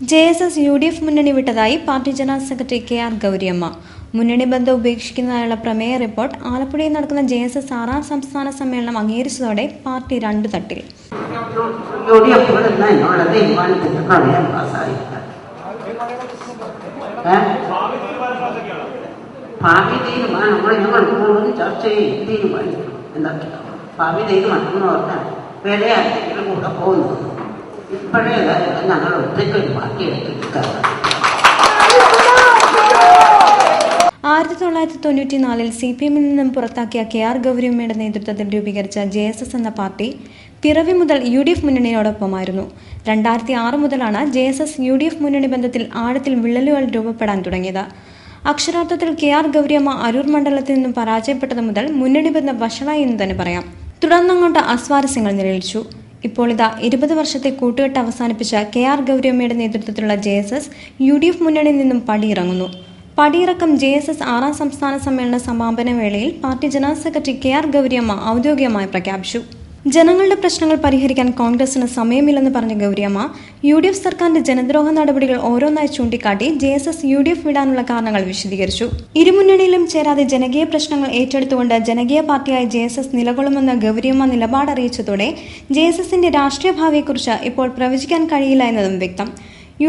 JSS UDF മുന്നണി വിട്ടതായി party general secretary KR Gouriamma. മുന്നണി ബന്ധം ഉപേക്ഷിക്കുന്നതിനുള്ള പ്രമേയ റിപ്പോർട്ട് ആലപ്പുഴയിൽ നടക്കുന്ന JSS 6ാം സംസ്ഥാന സമ്മേളനം അംഗീകരിച്ചതോടെ പാർട്ടി രണ്ടു തട്ടിൽ. ഇപ്പോഴേ ഞങ്ങൾ ഒറ്റയ്ക്ക് മാറ്റി എടുത്തിരിക്കുകയാണ്. 1994 CPM-ൽ നിന്നും പുറത്താക്കിയ KR ഗൗരിയമ്മയുടെ നേതൃത്വത്തിൽ രൂപീകരിച്ച JSS എന്ന പാർട്ടി പിറവി മുതൽ UDF മുന്നണിയോടൊപ്പമായിരുന്നു. 2006 മുതലാണ് JSS UDF മുന്നണി ബന്ധത്തിൽ ആഴത്തിൽ വിള്ളലുകൾ രൂപപ്പെടാൻ തുടങ്ങിയത്. അക്ഷരാർത്ഥത്തിൽ KR ഗൗരിയമ്മ അരൂർ മണ്ഡലത്തിൽ നിന്നും പരാജയപ്പെട്ടത് മുതൽ മുന്നണി ബന്ധം വഷളായി എന്ന് തന്നെ പറയാം. തുടർന്നങ്ങോട്ട് അസ്വാരസ്യങ്ങൾ നിലനിൽച്ചു. ഇപ്പോൾ ഇതാ 20 വർഷത്തെ കൂട്ടുകെട്ട് അവസാനിപ്പിച്ച KR ഗൗരിയമ്മയുടെ നേതൃത്വത്തിലുള്ള JSS UDF മുന്നണിയിൽ നിന്നും പടിയിറങ്ങുന്നു. പടിയിറക്കം JSS 6ാം സംസ്ഥാന സമ്മേളന സമാപന വേളയിൽ party general secretary KR Gouriamma ഔദ്യോഗികമായി പ്രഖ്യാപിച്ചു. ജനങ്ങളുടെ പ്രശ്നങ്ങൾ പരിഹരിക്കാൻ കോൺഗ്രസിന് സമയമില്ലെന്ന് പറഞ്ഞ ഗൗരിയമ്മ UDF സർക്കാരിന്റെ ജനദ്രോഹ നടപടികൾ ഓരോന്നായി ചൂണ്ടിക്കാട്ടി JSS UDF വിടാനുള്ള കാരണങ്ങൾ വിശദീകരിച്ചു. ഇരുമുന്നണിയിലും ചേരാതെ ജനകീയ പ്രശ്നങ്ങൾ ഏറ്റെടുത്തുകൊണ്ട് ജനകീയ പാർട്ടിയായി JSS നിലകൊള്ളുമെന്ന് ഗൗരിയമ്മ നിലപാടറിയിച്ചതോടെ JSSന്റെ രാഷ്ട്രീയ ഭാവിയെക്കുറിച്ച് ഇപ്പോൾ പ്രവചിക്കാൻ കഴിയില്ല എന്നതും വ്യക്തം.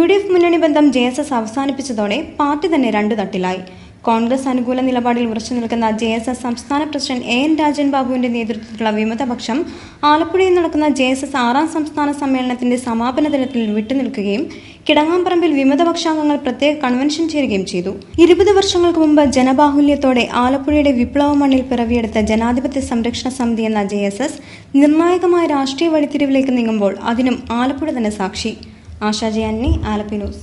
UDF മുന്നണി ബന്ധം JSS അവസാനിപ്പിച്ചതോടെ പാർട്ടി തന്നെ രണ്ടു തട്ടിലായി. കോൺഗ്രസ് അനുകൂല നിലപാടിൽ ഉറച്ചു നിൽക്കുന്ന JSS സംസ്ഥാന പ്രസിഡന്റ് AN രാജൻ ബാബുവിന്റെ നേതൃത്വത്തിലുള്ള വിമതപക്ഷം ആലപ്പുഴയിൽ നടക്കുന്ന JSS 6ാം സംസ്ഥാന സമ്മേളനത്തിന്റെ സമാപന ദിനത്തിൽ വിട്ടുനിൽക്കുകയും കിടങ്ങാമ്പറമ്പിൽ വിമതപക്ഷാംഗങ്ങൾ പ്രത്യേക കൺവെൻഷൻ ചേരുകയും ചെയ്തു. 20 വർഷങ്ങൾക്ക് മുമ്പ് ജനബാഹുല്യത്തോടെ ആലപ്പുഴയുടെ വിപ്ലവ മണ്ണിൽ പിറവിയെടുത്ത ജനാധിപത്യ സംരക്ഷണ സമിതി എന്ന JSS നിർണായകമായ രാഷ്ട്രീയ വഴിത്തിരിവിലേക്ക് നീങ്ങുമ്പോൾ അതിനും ആലപ്പുഴ തന്നെ സാക്ഷി. ASHA G Antony, Alleppey news.